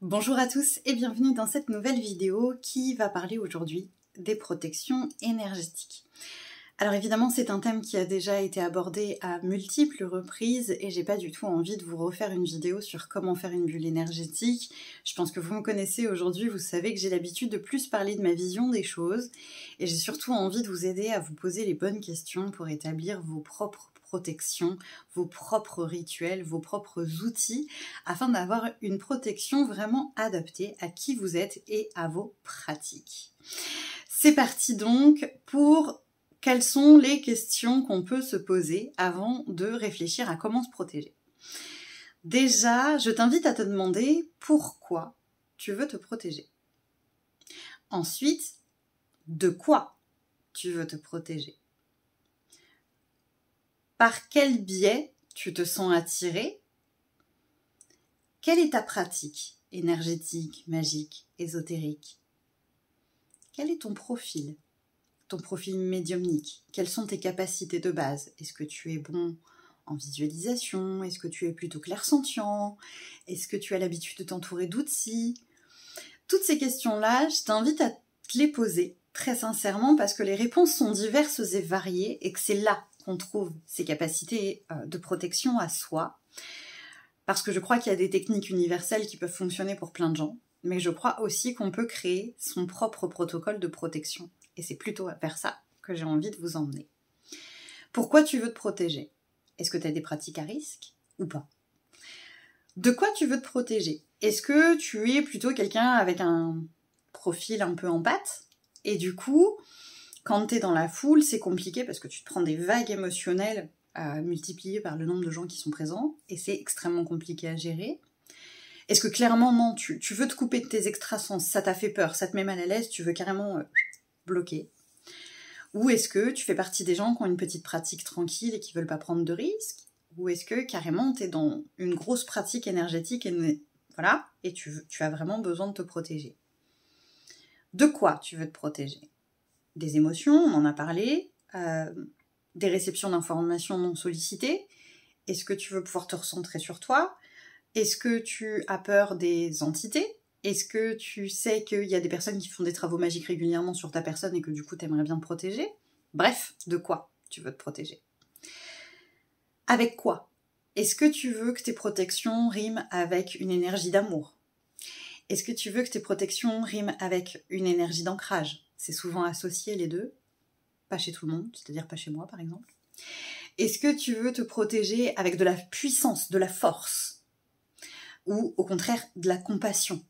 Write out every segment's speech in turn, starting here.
Bonjour à tous et bienvenue dans cette nouvelle vidéo qui va parler aujourd'hui des protections énergétiques. Alors évidemment c'est un thème qui a déjà été abordé à multiples reprises et j'ai pas du tout envie de vous refaire une vidéo sur comment faire une bulle énergétique. Je pense que vous me connaissez aujourd'hui, vous savez que j'ai l'habitude de plus parler de ma vision des choses et j'ai surtout envie de vous aider à vous poser les bonnes questions pour établir vos propres protections, vos propres rituels, vos propres outils, afin d'avoir une protection vraiment adaptée à qui vous êtes et à vos pratiques. C'est parti donc pour quelles sont les questions qu'on peut se poser avant de réfléchir à comment se protéger. Déjà, je t'invite à te demander pourquoi tu veux te protéger. Ensuite, de quoi tu veux te protéger. Par quel biais tu te sens attiré? Quelle est ta pratique énergétique, magique, ésotérique? Quel est ton profil médiumnique? Quelles sont tes capacités de base? Est-ce que tu es bon en visualisation? Est-ce que tu es plutôt clairsentient? Est-ce que tu as l'habitude de t'entourer d'outils? Toutes ces questions-là, je t'invite à te les poser très sincèrement parce que les réponses sont diverses et variées et que c'est là qu'on trouve ces capacités de protection à soi. Parce que je crois qu'il y a des techniques universelles qui peuvent fonctionner pour plein de gens, mais je crois aussi qu'on peut créer son propre protocole de protection. Et c'est plutôt vers ça que j'ai envie de vous emmener. Pourquoi tu veux te protéger? Est-ce que tu as des pratiques à risque ou pas? De quoi tu veux te protéger? Est-ce que tu es plutôt quelqu'un avec un profil un peu en pâte? Et du coup, quand tu es dans la foule, c'est compliqué parce que tu te prends des vagues émotionnelles multipliées par le nombre de gens qui sont présents et c'est extrêmement compliqué à gérer. Est-ce que clairement, non, tu veux te couper de tes extrasens, ça t'a fait peur, ça te met mal à l'aise, tu veux carrément bloquer? Ou est-ce que tu fais partie des gens qui ont une petite pratique tranquille et qui veulent pas prendre de risques? Ou est-ce que carrément tu es dans une grosse pratique énergétique et voilà, et tu as vraiment besoin de te protéger? De quoi tu veux te protéger? Des émotions, on en a parlé, des réceptions d'informations non sollicitées. Est-ce que tu veux pouvoir te recentrer sur toi? Est-ce que tu as peur des entités? Est-ce que tu sais qu'il y a des personnes qui font des travaux magiques régulièrement sur ta personne et que du coup tu aimerais bien te protéger? Bref, de quoi tu veux te protéger? Avec quoi? Est-ce que tu veux que tes protections riment avec une énergie d'amour? Est-ce que tu veux que tes protections riment avec une énergie d'ancrage? C'est souvent associé les deux, pas chez tout le monde, c'est-à-dire pas chez moi par exemple. Est-ce que tu veux te protéger avec de la puissance, de la force? Ou au contraire de la compassion?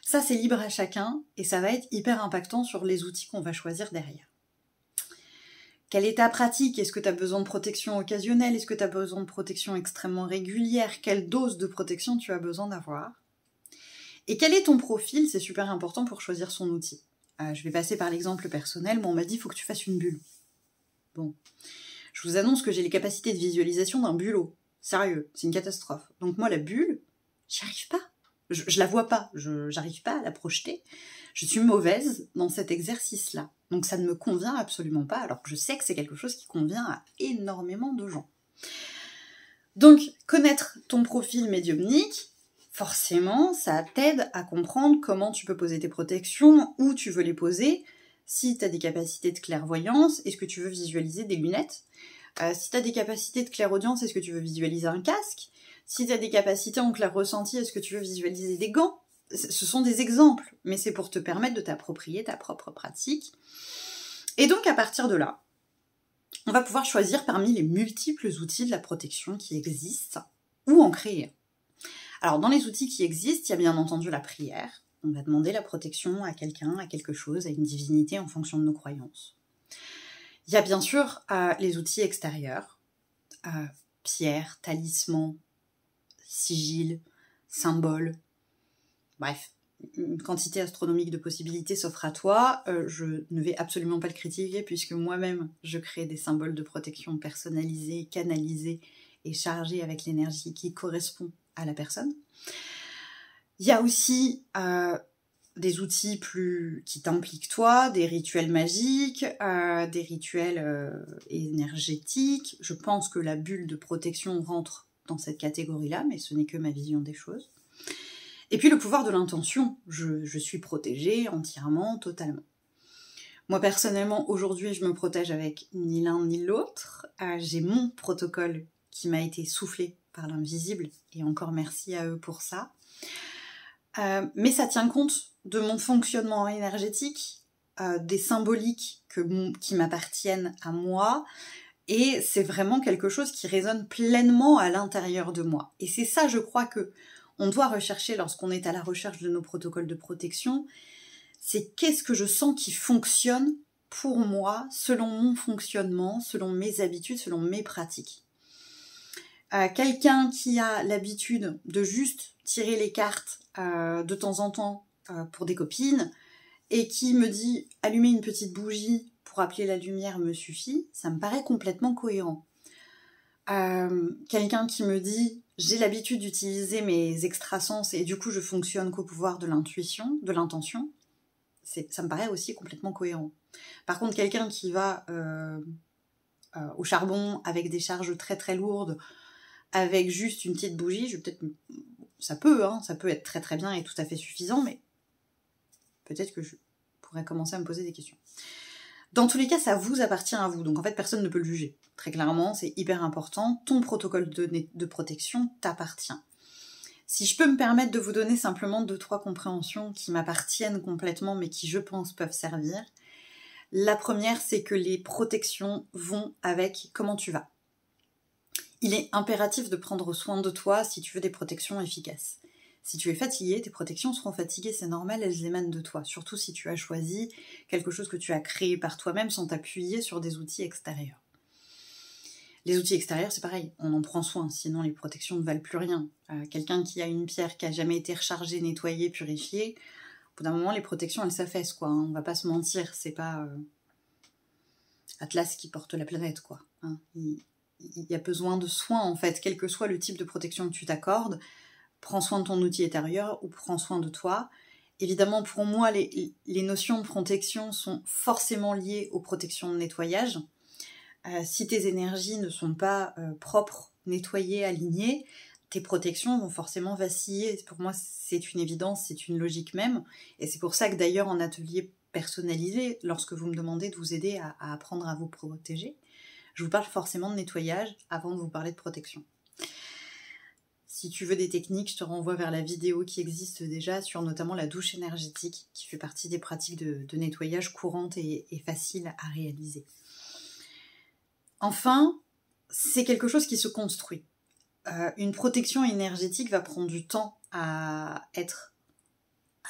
Ça c'est libre à chacun et ça va être hyper impactant sur les outils qu'on va choisir derrière. Quelle est ta pratique? Est-ce que tu as besoin de protection occasionnelle? Est-ce que tu as besoin de protection extrêmement régulière? Quelle dose de protection tu as besoin d'avoir? Et quel est ton profil? C'est super important pour choisir son outil. Je vais passer par l'exemple personnel. Bon, on m'a dit, il faut que tu fasses une bulle. Bon. Je vous annonce que j'ai les capacités de visualisation d'un bulot. Sérieux, c'est une catastrophe. Donc moi, la bulle, j'y arrive pas. Je la vois pas. J'arrive pas à la projeter. Je suis mauvaise dans cet exercice-là. Donc ça ne me convient absolument pas, alors que je sais que c'est quelque chose qui convient à énormément de gens. Donc, connaître ton profil médiumnique, forcément, ça t'aide à comprendre comment tu peux poser tes protections, où tu veux les poser, si tu as des capacités de clairvoyance, est-ce que tu veux visualiser des lunettes? Si tu as des capacités de clairaudience, est-ce que tu veux visualiser un casque? Si tu as des capacités en clair ressenti, est-ce que tu veux visualiser des gants? Ce sont des exemples, mais c'est pour te permettre de t'approprier ta propre pratique. Et donc, à partir de là, on va pouvoir choisir parmi les multiples outils de la protection qui existent, ou en créer. Alors, dans les outils qui existent, il y a bien entendu la prière. On va demander la protection à quelqu'un, à quelque chose, à une divinité en fonction de nos croyances. Il y a bien sûr les outils extérieurs, pierres, talismans, sigils, symboles, bref, une quantité astronomique de possibilités s'offre à toi. Je ne vais absolument pas le critiquer puisque moi-même je crée des symboles de protection personnalisés, canalisés et chargés avec l'énergie qui correspond à la personne. Il y a aussi des outils qui t'impliquent toi, des rituels magiques, des rituels énergétiques. Je pense que la bulle de protection rentre dans cette catégorie-là, mais ce n'est que ma vision des choses. Et puis le pouvoir de l'intention, je suis protégée entièrement, totalement. Moi personnellement, aujourd'hui, je me protège avec ni l'un ni l'autre. J'ai mon protocole qui m'a été soufflé par l'invisible, et encore merci à eux pour ça. Mais ça tient compte de mon fonctionnement énergétique, des symboliques qui m'appartiennent à moi, et c'est vraiment quelque chose qui résonne pleinement à l'intérieur de moi. Et c'est ça, je crois, que on doit rechercher lorsqu'on est à la recherche de nos protocoles de protection, c'est qu'est-ce que je sens qui fonctionne pour moi, selon mon fonctionnement, selon mes habitudes, selon mes pratiques. Quelqu'un qui a l'habitude de juste tirer les cartes de temps en temps pour des copines et qui me dit « allumer une petite bougie pour appeler la lumière me suffit », ça me paraît complètement cohérent. Quelqu'un qui me dit « j'ai l'habitude d'utiliser mes extrasens et du coup je fonctionne qu'au pouvoir de l'intuition, de l'intention », ça me paraît aussi complètement cohérent. Par contre, quelqu'un qui va au charbon avec des charges très très lourdes, avec juste une petite bougie, ça peut être très très bien et tout à fait suffisant, mais peut-être que je pourrais commencer à me poser des questions. Dans tous les cas, ça vous appartient à vous, donc en fait personne ne peut le juger. Très clairement, c'est hyper important, ton protocole de protection t'appartient. Si je peux me permettre de vous donner simplement 2-3 compréhensions qui m'appartiennent complètement, mais qui je pense peuvent servir. La première, c'est que les protections vont avec comment tu vas. Il est impératif de prendre soin de toi si tu veux des protections efficaces. Si tu es fatigué, tes protections seront fatiguées, c'est normal, elles émanent de toi. Surtout si tu as choisi quelque chose que tu as créé par toi-même sans t'appuyer sur des outils extérieurs. Les outils extérieurs, c'est pareil, on en prend soin, sinon les protections ne valent plus rien. Quelqu'un qui a une pierre qui n'a jamais été rechargée, nettoyée, purifiée, au bout d'un moment, les protections, elles s'affaissent, quoi. Hein. On va pas se mentir, c'est pas Atlas qui porte la planète, quoi. Hein. Il y a besoin de soins, en fait, quel que soit le type de protection que tu t'accordes. Prends soin de ton outil intérieur ou prends soin de toi. Évidemment, pour moi, les notions de protection sont forcément liées aux protections de nettoyage. Si tes énergies ne sont pas propres, nettoyées, alignées, tes protections vont forcément vaciller. Pour moi, c'est une évidence, c'est une logique même. Et c'est pour ça que d'ailleurs, en atelier personnalisé, lorsque vous me demandez de vous aider à apprendre à vous protéger, je vous parle forcément de nettoyage avant de vous parler de protection. Si tu veux des techniques, je te renvoie vers la vidéo qui existe déjà sur notamment la douche énergétique, qui fait partie des pratiques de nettoyage courantes et faciles à réaliser. Enfin, c'est quelque chose qui se construit. Une protection énergétique va prendre du temps à être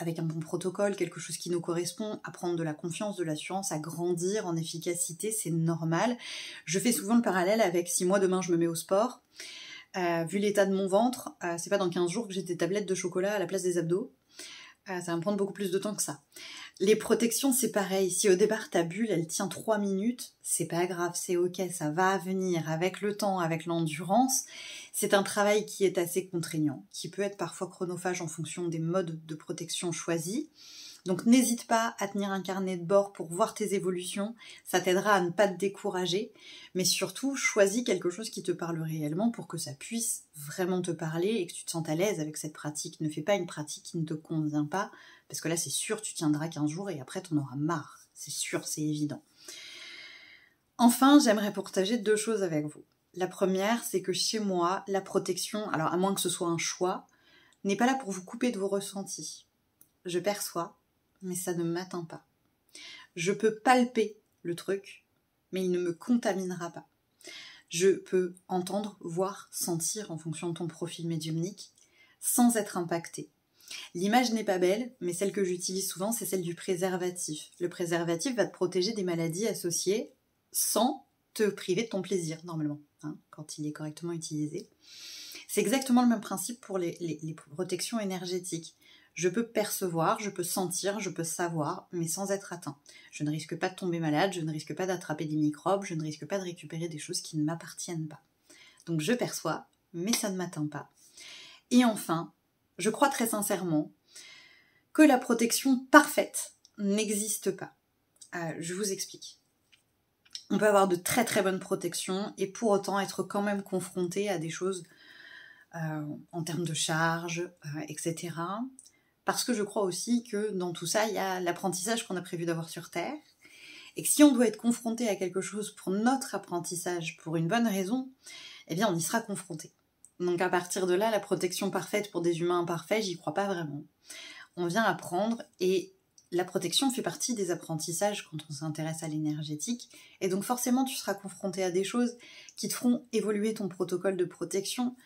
avec un bon protocole, quelque chose qui nous correspond, à prendre de la confiance, de l'assurance, à grandir en efficacité, c'est normal. Je fais souvent le parallèle avec si moi demain je me mets au sport, vu l'état de mon ventre, c'est pas dans 15 jours que j'ai des tablettes de chocolat à la place des abdos. Ça va me prendre beaucoup plus de temps que ça. Les protections, c'est pareil. Si au départ ta bulle, elle tient 3 minutes, c'est pas grave, c'est ok, ça va venir avec le temps, avec l'endurance. C'est un travail qui est assez contraignant, qui peut être parfois chronophage en fonction des modes de protection choisis. Donc n'hésite pas à tenir un carnet de bord pour voir tes évolutions, ça t'aidera à ne pas te décourager, mais surtout choisis quelque chose qui te parle réellement pour que ça puisse vraiment te parler et que tu te sentes à l'aise avec cette pratique. Ne fais pas une pratique qui ne te convient pas, parce que là c'est sûr tu tiendras 15 jours et après t'en auras marre, c'est sûr, c'est évident. Enfin, j'aimerais partager 2 choses avec vous. La première, c'est que chez moi, la protection, alors à moins que ce soit un choix, n'est pas là pour vous couper de vos ressentis. Je perçois, mais ça ne m'atteint pas. Je peux palper le truc, mais il ne me contaminera pas. Je peux entendre, voir, sentir en fonction de ton profil médiumnique, sans être impacté. L'image n'est pas belle, mais celle que j'utilise souvent, c'est celle du préservatif. Le préservatif va te protéger des maladies associées sans te priver de ton plaisir, normalement, hein, quand il est correctement utilisé. C'est exactement le même principe pour les protections énergétiques. Je peux percevoir, je peux sentir, je peux savoir, mais sans être atteint. Je ne risque pas de tomber malade, je ne risque pas d'attraper des microbes, je ne risque pas de récupérer des choses qui ne m'appartiennent pas. Donc je perçois, mais ça ne m'atteint pas. Et enfin, je crois très sincèrement que la protection parfaite n'existe pas. Je vous explique. On peut avoir de très très bonnes protections et pour autant être quand même confronté à des choses en termes de charge, etc. Parce que je crois aussi que dans tout ça, il y a l'apprentissage qu'on a prévu d'avoir sur Terre. Et que si on doit être confronté à quelque chose pour notre apprentissage, pour une bonne raison, eh bien on y sera confronté. Donc à partir de là, la protection parfaite pour des humains imparfaits, j'y crois pas vraiment. On vient apprendre et la protection fait partie des apprentissages quand on s'intéresse à l'énergétique. Et donc forcément, tu seras confronté à des choses qui te feront évoluer ton protocole de protection.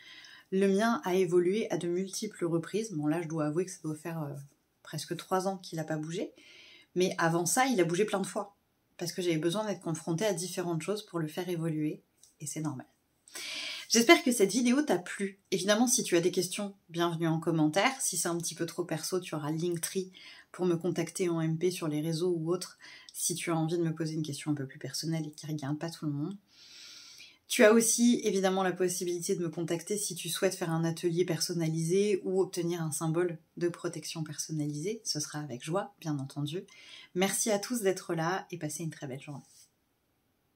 Le mien a évolué à de multiples reprises. Bon là, je dois avouer que ça doit faire presque 3 ans qu'il n'a pas bougé. Mais avant ça, il a bougé plein de fois. Parce que j'avais besoin d'être confrontée à différentes choses pour le faire évoluer. Et c'est normal. J'espère que cette vidéo t'a plu. Évidemment, si tu as des questions, bienvenue en commentaire. Si c'est un petit peu trop perso, tu auras le Linktree pour me contacter en MP sur les réseaux ou autres, si tu as envie de me poser une question un peu plus personnelle et qui ne regarde pas tout le monde. Tu as aussi évidemment la possibilité de me contacter si tu souhaites faire un atelier personnalisé ou obtenir un symbole de protection personnalisé. Ce sera avec joie, bien entendu. Merci à tous d'être là et passez une très belle journée.